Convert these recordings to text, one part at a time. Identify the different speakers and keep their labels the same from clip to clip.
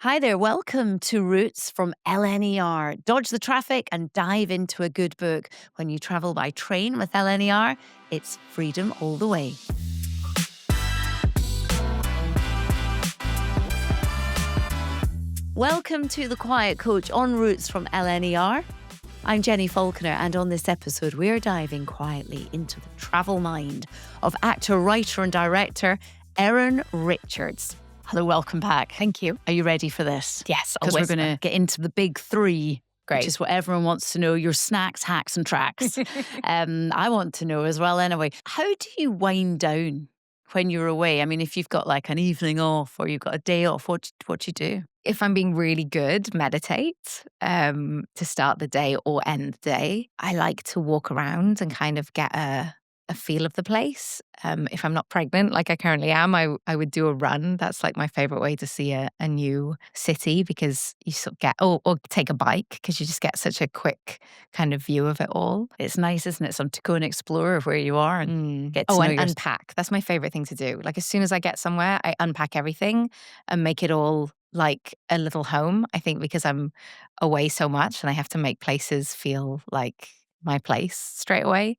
Speaker 1: Hi there, welcome to Roots from LNER. Dodge the traffic and dive into a good book. When you travel by train with LNER, it's freedom all the way. Welcome to The Quiet Coach on Roots from LNER. I'm Jenny Falconer, and on this episode, we're diving quietly into the travel mind of actor, writer, and director Erin Richards. Hello, welcome back.
Speaker 2: Thank you.
Speaker 1: Are you ready for this?
Speaker 2: Yes,
Speaker 1: Because we're going to get into the big three,
Speaker 2: Great.
Speaker 1: which is what everyone wants to know, your snacks, hacks and tracks. I want to know as well anyway. How do you wind down when you're away? I mean, if you've got like an evening off or you've got a day off, what do you do?
Speaker 2: If I'm being really good, meditate to start the day or end the day. I like to walk around and kind of get a feel of the place. If I'm not pregnant, like I currently am, I would do a run. That's like my favorite way to see a new city, because you sort of get, or take a bike, because you just get such a quick kind of view of it all.
Speaker 1: It's nice, isn't it? To go and explore where you are and get to know
Speaker 2: and unpack. That's my favorite thing to do. Like as soon as I get somewhere, I unpack everything and make it all like a little home. I think because I'm away so much and I have to make places feel like my place straight away.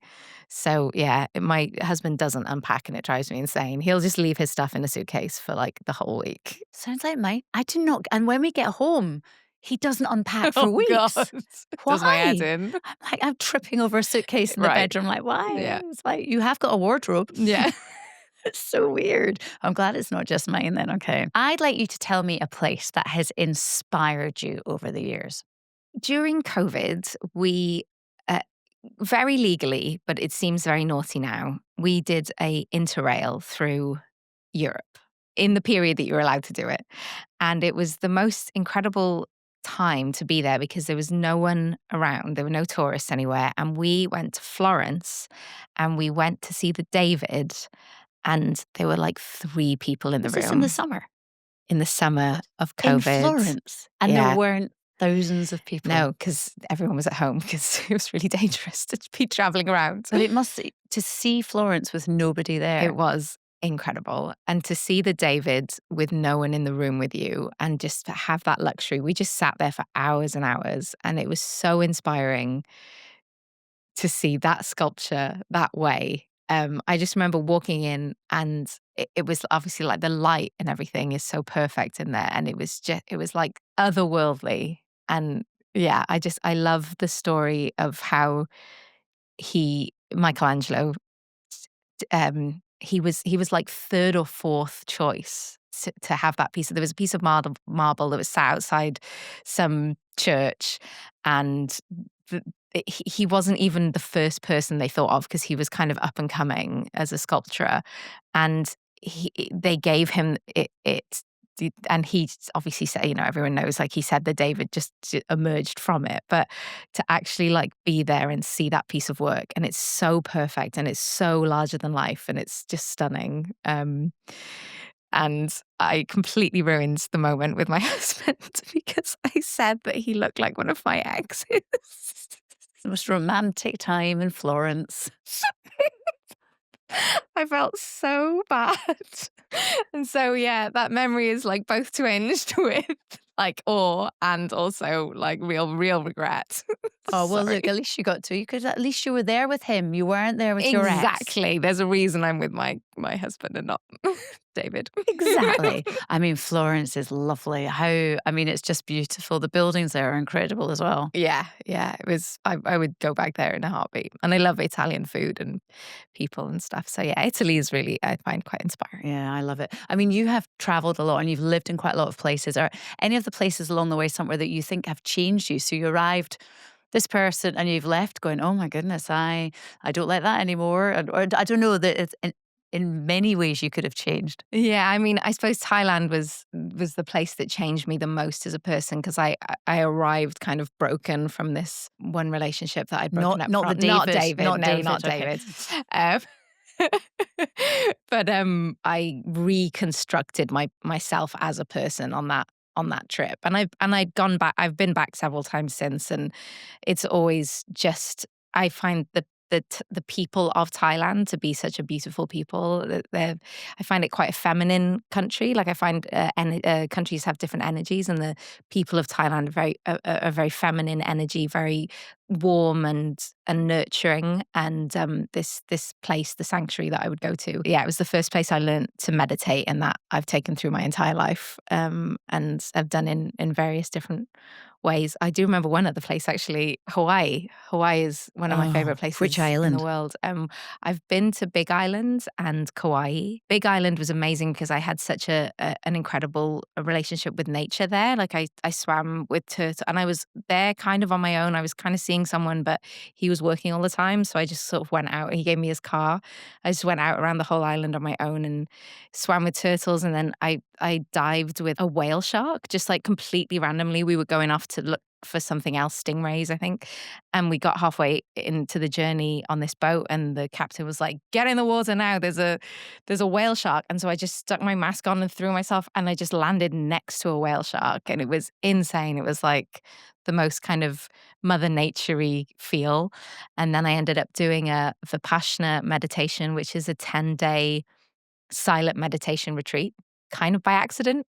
Speaker 2: So yeah, my husband doesn't unpack and it drives me insane. He'll just leave his stuff in a suitcase for like the whole week.
Speaker 1: Sounds like mine. I do not. And when we get home, he doesn't unpack for weeks.
Speaker 2: God.
Speaker 1: Why?
Speaker 2: Does my head in.
Speaker 1: I'm tripping over a suitcase in the bedroom. Like, why?
Speaker 2: Yeah.
Speaker 1: It's like, you have got a wardrobe.
Speaker 2: Yeah.
Speaker 1: It's so weird. I'm glad it's not just mine then. Okay. I'd like you to tell me a place that has inspired you over the years.
Speaker 2: During COVID, we very legally, but it seems very naughty now, we did a interrail through Europe in the period that you were allowed to do it. And it was the most incredible time to be there because there was no one around. There were no tourists anywhere. And we went to Florence and we went to see the David. And there were like 3 people in the room.
Speaker 1: Was this in the summer?
Speaker 2: In the summer of COVID.
Speaker 1: In Florence? And there weren't thousands of people?
Speaker 2: No, because everyone was at home because it was really dangerous to be traveling around.
Speaker 1: But to see Florence with nobody there.
Speaker 2: It was incredible. And to see the David with no one in the room with you and just to have that luxury. We just sat there for hours and hours. And it was so inspiring to see that sculpture that way. I just remember walking in and it was obviously like the light and everything is so perfect in there. And it was like otherworldly. And yeah, I love the story of how Michelangelo, he was like 3rd or 4th choice to have that piece. There was a piece of marble that was sat outside some church, and he wasn't even the first person they thought of because he was kind of up and coming as a sculptor, and they gave him it. And he obviously said, everyone knows, like he said, the David just emerged from it. But to actually like be there and see that piece of work, and it's so perfect and it's so larger than life and it's just stunning. And I completely ruined the moment with my husband because I said that he looked like one of my exes.
Speaker 1: The most romantic time in Florence.
Speaker 2: I felt so bad. And so, yeah, that memory is like both twinged with like awe and also like real regret.
Speaker 1: Oh, well, look, at least you got to. At least you were there with him. You weren't there with your ex.
Speaker 2: Exactly. There's a reason I'm with my husband and not David.
Speaker 1: Exactly. I mean, Florence is lovely. It's just beautiful. The buildings there are incredible as well.
Speaker 2: Yeah. It was. I would go back there in a heartbeat. And I love Italian food and people and stuff. So yeah, Italy is really, I find, quite inspiring.
Speaker 1: Yeah, I love it. I mean, you have traveled a lot and you've lived in quite a lot of places. Are any of the places along the way somewhere that you think have changed you? So you arrived this person and you've left going, oh my goodness, I don't like that anymore. Or I don't know, that it's in many ways you could have changed.
Speaker 2: Yeah, I mean, I suppose Thailand was the place that changed me the most as a person, because I arrived kind of broken from this one relationship that I'd broken up from.
Speaker 1: Not
Speaker 2: David. But I reconstructed myself as a person on that trip, and I'd gone back. I've been back several times since, and it's always just, I find the the people of Thailand to be such a beautiful people. I find it quite a feminine country. Like I find countries have different energies, and the people of Thailand are very feminine energy, very warm and nurturing. And this place, the sanctuary that I would go to, yeah, it was the first place I learned to meditate, and that I've taken through my entire life, and I've done in various different ways. I do remember one other place, actually, Hawaii. Hawaii is one of my favorite
Speaker 1: Oh, which
Speaker 2: places in the
Speaker 1: island?
Speaker 2: world. I've been to Big Island and Kauai. Big Island was amazing because I had such an incredible relationship with nature there. Like I swam with turtle, and I was there kind of on my own. I was kind of seeing someone, but he was working all the time, so I just sort of went out. He gave me his car. I just went out around the whole island on my own and swam with turtles, and then I dived with a whale shark, just like completely randomly. We were going off to look for something else, stingrays, I think. And we got halfway into the journey on this boat, and the captain was like, "Get in the water now. There's a whale shark." And so I just stuck my mask on and threw myself, and I just landed next to a whale shark, and it was insane. It was like the most kind of Mother Nature-y feel. And then I ended up doing a Vipassana meditation, which is a 10-day silent meditation retreat, kind of by accident.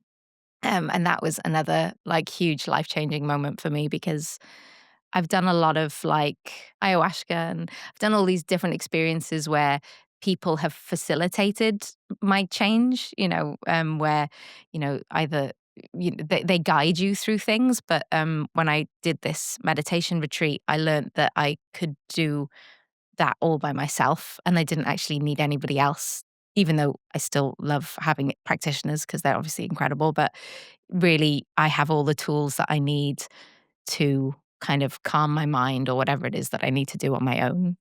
Speaker 2: And that was another like huge life-changing moment for me, because I've done a lot of like ayahuasca, and I've done all these different experiences where people have facilitated my change, where, either they guide you through things. But when I did this meditation retreat, I learned that I could do that all by myself, and I didn't actually need anybody else, even though I still love having practitioners because they're obviously incredible. But really, I have all the tools that I need to kind of calm my mind or whatever it is that I need to do on my own.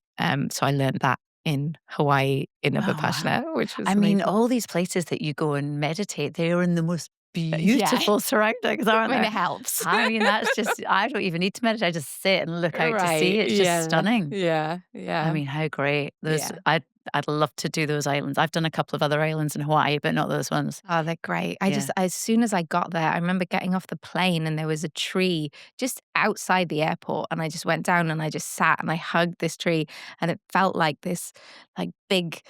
Speaker 2: So I learned that in Hawaii in a
Speaker 1: Oh, wow.
Speaker 2: Vipassana, which was
Speaker 1: I mean,
Speaker 2: amazing.
Speaker 1: all these places that you go and meditate, they are in the most
Speaker 2: Yeah,
Speaker 1: beautiful surroundings,
Speaker 2: I
Speaker 1: aren't
Speaker 2: mean,
Speaker 1: they?
Speaker 2: it helps.
Speaker 1: I mean, that's just, I don't even need to meditate. I just sit and look out to sea.
Speaker 2: Right.
Speaker 1: It's just
Speaker 2: Yeah.
Speaker 1: stunning.
Speaker 2: Yeah.
Speaker 1: I
Speaker 2: Yeah.
Speaker 1: mean, how great.
Speaker 2: Yeah.
Speaker 1: I'd love to do those islands. I've done a couple of other islands in Hawaii, but not those ones.
Speaker 2: Oh, they're great.
Speaker 1: Yeah.
Speaker 2: As soon as I got there, I remember getting off the plane and there was a tree just outside the airport. And I just went down and I just sat and I hugged this tree. And it felt like this, like, big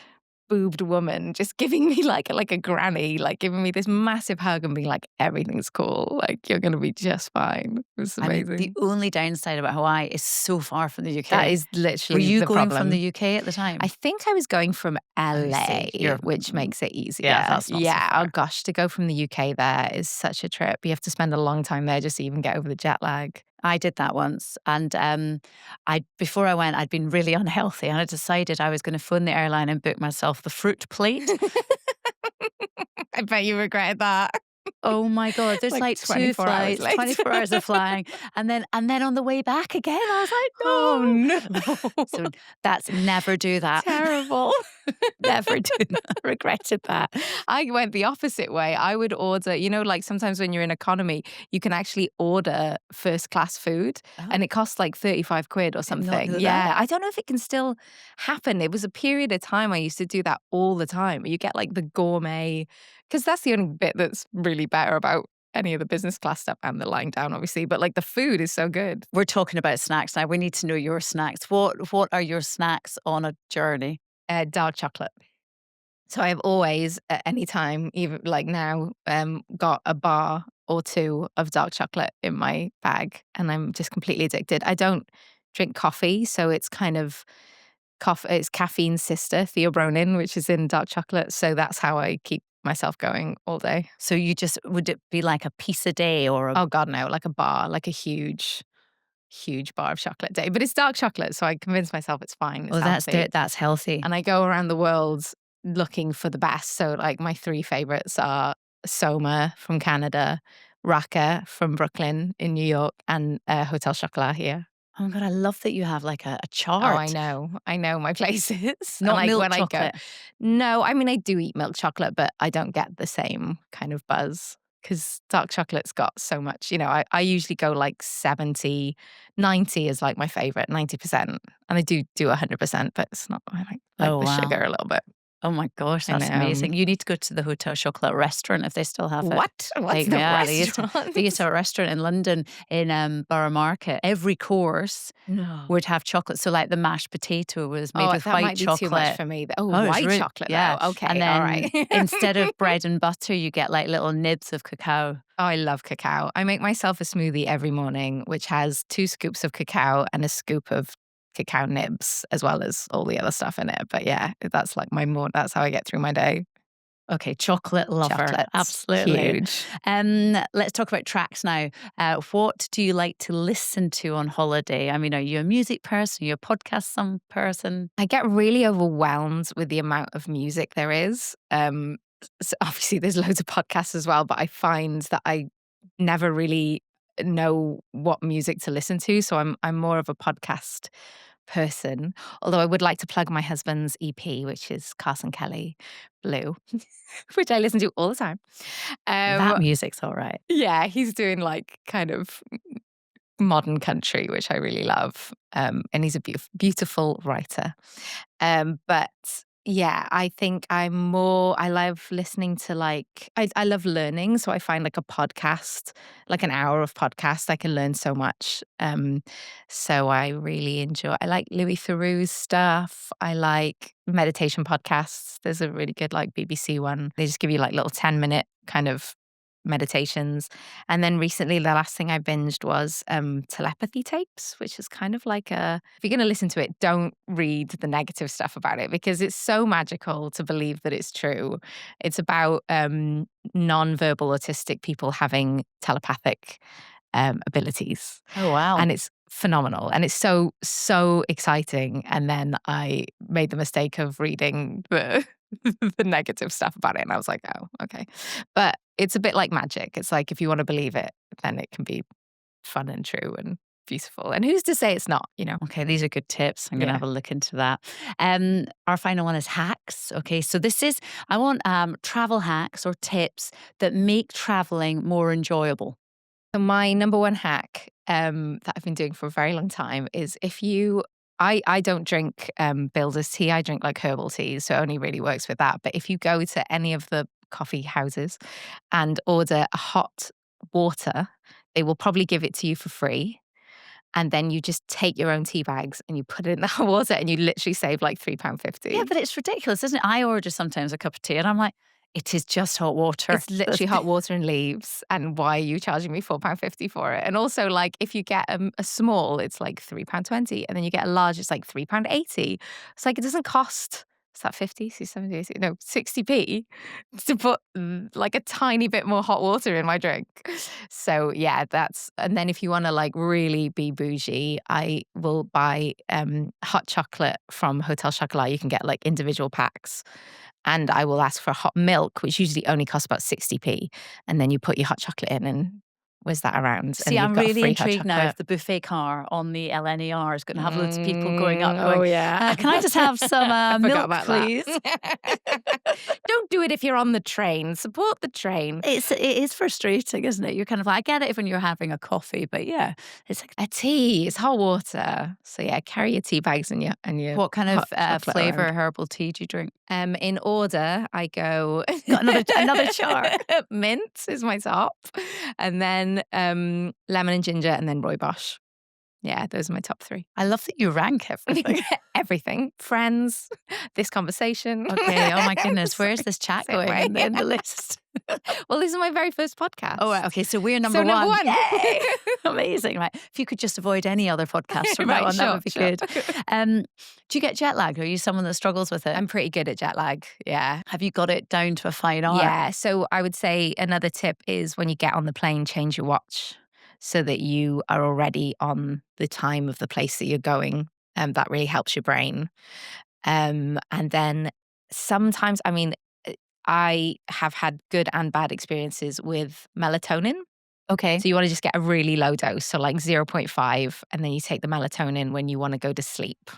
Speaker 2: boobed woman just giving me like a granny, like giving me this massive hug and being like, everything's cool. Like, you're going to be just fine. It was
Speaker 1: I mean, the
Speaker 2: amazing.
Speaker 1: only downside about Hawaii is so far from the
Speaker 2: That
Speaker 1: UK.
Speaker 2: is
Speaker 1: Were
Speaker 2: literally
Speaker 1: you
Speaker 2: the
Speaker 1: going from
Speaker 2: problem.
Speaker 1: the UK at the time?
Speaker 2: I think I was going from
Speaker 1: I
Speaker 2: LA,
Speaker 1: see. You're
Speaker 2: which makes it easier.
Speaker 1: yeah, that's not so
Speaker 2: Yeah. Oh
Speaker 1: far.
Speaker 2: gosh, to go from the UK there is such a trip. You have to spend a long time there just to even get over the jet lag.
Speaker 1: I did that once, and I before I went, I'd been really unhealthy, and I decided I was going to phone the airline and book myself the fruit plate.
Speaker 2: I bet you regretted that.
Speaker 1: Oh my god, there's
Speaker 2: Like
Speaker 1: like 2
Speaker 2: 24 hours
Speaker 1: flights,
Speaker 2: later.
Speaker 1: 24 hours of flying, and then on the way back again, I was
Speaker 2: Oh
Speaker 1: like, "No."
Speaker 2: no.
Speaker 1: So that's never do that.
Speaker 2: Terrible.
Speaker 1: Never do that.
Speaker 2: Regretted that. I went the opposite way. I would order, like sometimes when you're in economy, you can actually order first class food
Speaker 1: Oh,
Speaker 2: and it costs like 35 quid or
Speaker 1: did not
Speaker 2: something.
Speaker 1: know that.
Speaker 2: Yeah. I don't know if it can still happen. It was a period of time I used to do that all the time. You get like the gourmet, because that's the only bit that's really better about any of the business class stuff, and the lying down, obviously. But like the food is so good.
Speaker 1: We're talking about snacks now. We need to know your snacks. What are your snacks on a journey?
Speaker 2: Dark chocolate. So I've always, at any time, even like now, got a bar or two of dark chocolate in my bag, and I'm just completely addicted. I don't drink coffee, so it's kind of it's caffeine's sister, theobromine, which is in dark chocolate. So that's how I keep myself going all day.
Speaker 1: So you just would it be like a piece a day or a
Speaker 2: Oh God, no, like a bar, like a huge bar of chocolate a day. But it's dark chocolate, so I convince myself it's fine, it's
Speaker 1: oh,
Speaker 2: healthy.
Speaker 1: that's healthy.
Speaker 2: And I go around the world looking for the best. So like my three favorites are Soma from Canada, Raka from Brooklyn in New York, and Hotel Chocolat here.
Speaker 1: Oh my god, I love that you have like a
Speaker 2: Oh, I
Speaker 1: chart.
Speaker 2: know. I know my places. And
Speaker 1: Not
Speaker 2: like
Speaker 1: milk
Speaker 2: when I go,
Speaker 1: chocolate.
Speaker 2: no, I mean, I do eat milk chocolate, but I don't get the same kind of buzz because dark chocolate's got so much. I usually go like 70, 90 is like my favorite, 90%. And I do 100%, but it's not, I like
Speaker 1: Oh
Speaker 2: the
Speaker 1: wow.
Speaker 2: sugar a little bit.
Speaker 1: Oh my gosh,
Speaker 2: I
Speaker 1: that's
Speaker 2: know.
Speaker 1: amazing. You need to go to the Hotel Chocolat restaurant if they still have it.
Speaker 2: What? What's
Speaker 1: Like,
Speaker 2: the
Speaker 1: yeah,
Speaker 2: restaurant?
Speaker 1: they used to have a restaurant in London in Borough Market. Every course
Speaker 2: No.
Speaker 1: would have chocolate. So like the mashed potato was made
Speaker 2: Oh,
Speaker 1: with
Speaker 2: that
Speaker 1: white
Speaker 2: might be too much
Speaker 1: chocolate.
Speaker 2: for me. Oh,
Speaker 1: Oh, it's
Speaker 2: white
Speaker 1: really,
Speaker 2: chocolate
Speaker 1: yeah.
Speaker 2: though.
Speaker 1: And
Speaker 2: Okay, all
Speaker 1: then
Speaker 2: right.
Speaker 1: instead of bread and butter, you get like little nibs of cacao.
Speaker 2: Oh, I love cacao. I make myself a smoothie every morning, which has 2 scoops of cacao and a scoop of cacao nibs, as well as all the other stuff in it. But yeah, that's like that's how I get through my day.
Speaker 1: Okay, chocolate lover.
Speaker 2: Chocolates,
Speaker 1: Absolutely.
Speaker 2: huge.
Speaker 1: Let's talk about tracks now. What do you like to listen to on holiday? I mean, are you a music person? Are you a podcast some person?
Speaker 2: I get really overwhelmed with the amount of music there is. So obviously, there's loads of podcasts as well, but I find that I never really know what music to listen to. So I'm more of a podcast person. Although I would like to plug my husband's EP, which is Carson Kelly Blue, which I listen to all the time.
Speaker 1: That
Speaker 2: Um,
Speaker 1: music's all right.
Speaker 2: yeah, he's doing like kind of modern country, which I really love. And he's a beautiful writer. But yeah, I think I love listening to I love learning. So I find like a podcast, like an hour of podcast, I can learn so much. So I really I like Louis Theroux's stuff. I like meditation podcasts. There's a really good like BBC one. They just give you like little 10-minute kind of meditations. And then recently, the last thing I binged was Telepathy Tapes, which is kind of like if you're going to listen to it, don't read the negative stuff about it because it's so magical to believe that it's true. It's about non-verbal autistic people having telepathic abilities.
Speaker 1: Oh, wow.
Speaker 2: And it's phenomenal. And it's so exciting. And then I made the mistake of reading the negative stuff about it. And I was like, oh, okay. But it's a bit like magic. It's like if you want to believe it, then it can be fun and true and beautiful. And who's to say it's not, you know?
Speaker 1: Okay, these are good tips. I'm going to
Speaker 2: Yeah.
Speaker 1: have a look into that. Our final one is hacks. Okay, so I want travel hacks or tips that make traveling more enjoyable.
Speaker 2: So my number one hack that I've been doing for a very long time is I don't drink builder's tea. I drink like herbal tea, so it only really works with that. But if you go to any of the coffee houses and order a hot water, they will probably give it to you for free. And then you just take your own tea bags and you put it in the hot water and you literally save like £3.50.
Speaker 1: Yeah, but it's ridiculous, isn't it? I order sometimes a cup of tea and I'm like, it is just hot water.
Speaker 2: It's literally hot water and leaves. And why are you charging me £4.50 for it? And also, like, if you get a small, it's like £3.20. And then you get a large, it's like £3.80. It's like, it doesn't cost, is that 50, 70, 80? No, 60p to put like a tiny bit more hot water in my drink. So, yeah, and then if you want to like really be bougie, I will buy hot chocolate from Hotel Chocolat. You can get like individual packs. And I will ask for hot milk, which usually only costs about 60p. And then you put your hot chocolate in and whiz that around.
Speaker 1: See,
Speaker 2: and
Speaker 1: I'm
Speaker 2: you've got a
Speaker 1: really
Speaker 2: free hot
Speaker 1: intrigued now if
Speaker 2: chocolate.
Speaker 1: the buffet car on the LNER is going to have loads of people going up
Speaker 2: Oh,
Speaker 1: going,
Speaker 2: yeah.
Speaker 1: can I just have some
Speaker 2: I forgot
Speaker 1: milk,
Speaker 2: about
Speaker 1: please?
Speaker 2: that. Don't do it if you're on the train. Support the train.
Speaker 1: It is frustrating, isn't it? You're kind of like, I get it when you're having a coffee, but yeah, it's like,
Speaker 2: A tea, it's hot water. So yeah, carry your tea bags and your
Speaker 1: what kind
Speaker 2: hot
Speaker 1: of
Speaker 2: chocolate
Speaker 1: flavor
Speaker 2: around.
Speaker 1: herbal tea do you drink?
Speaker 2: In order, I go
Speaker 1: Got another chart.
Speaker 2: Mint is my top, and then lemon and ginger, and then rooibos. Yeah, those are my top 3.
Speaker 1: I love that you rank everything.
Speaker 2: Everything, friends, this conversation.
Speaker 1: Okay, oh my goodness, where's this chat
Speaker 2: Same
Speaker 1: going
Speaker 2: way.
Speaker 1: in the list?
Speaker 2: Well, this is my very first podcast.
Speaker 1: Oh, right, okay, so we're number
Speaker 2: So number
Speaker 1: one.
Speaker 2: one.
Speaker 1: Yay! Amazing, right? If you could just avoid any other podcast from now
Speaker 2: Right,
Speaker 1: on, that would be
Speaker 2: sure.
Speaker 1: good. Do you get jet lag? Are you someone that struggles with it?
Speaker 2: I'm pretty good at jet lag. Yeah.
Speaker 1: Have you got it down to a fine art?
Speaker 2: Yeah. So I would say another tip is when you get on the plane, change your watch so that you are already on the time of the place that you're going. That really helps your brain. And then sometimes, I have had good and bad experiences with melatonin.
Speaker 1: Okay.
Speaker 2: So you want to just get a really low dose, so like 0.5, and then you take the melatonin when you want to go to sleep.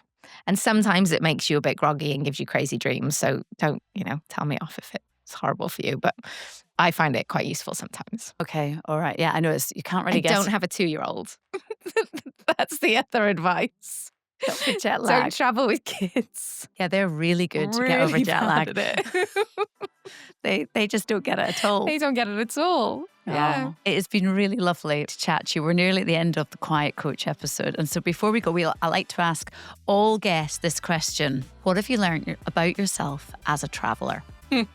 Speaker 2: And sometimes it makes you a bit groggy and gives you crazy dreams. So don't, tell me off if it's horrible for you. But I find it quite useful sometimes.
Speaker 1: Okay. All right. Yeah, I know you can't really
Speaker 2: And
Speaker 1: get.
Speaker 2: don't have a 2-year-old. That's the other advice.
Speaker 1: Not for jet
Speaker 2: Don't
Speaker 1: lag.
Speaker 2: travel with kids.
Speaker 1: Yeah, they're really good to get over
Speaker 2: Really
Speaker 1: jet
Speaker 2: bad
Speaker 1: lag.
Speaker 2: at it.
Speaker 1: They just don't get it at all.
Speaker 2: They don't get it at all. Yeah.
Speaker 1: Oh, it has been really lovely to chat to you. We're nearly at the end of the Quiet Coach episode. And so before we go, I like to ask all guests this question. What have you learned about yourself as a traveller? I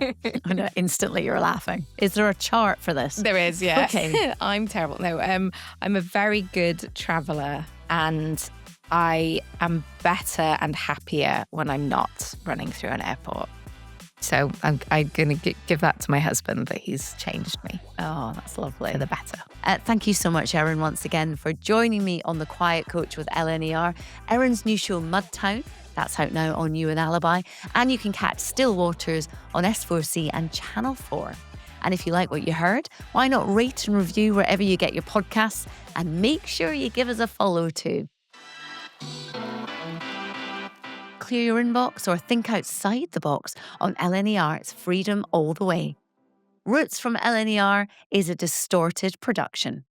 Speaker 1: know, instantly you're laughing. Is there a chart for this?
Speaker 2: There is, yeah.
Speaker 1: Okay.
Speaker 2: I'm terrible. No, I'm a very good traveller, and I am better and happier when I'm not running through an airport. So I'm going to give that to my husband, that he's changed me
Speaker 1: Oh, that's lovely.
Speaker 2: for the better.
Speaker 1: Thank you so much, Erin, once again for joining me on The Quiet Coach with LNER. Erin's new show, Mudtown, that's out now on You and Alibi. And you can catch Still Waters on S4C and Channel 4. And if you like what you heard, why not rate and review wherever you get your podcasts? And make sure you give us a follow too. Clear your inbox or think outside the box on LNER. It's freedom all the way. Roots from LNER is a Distorted production.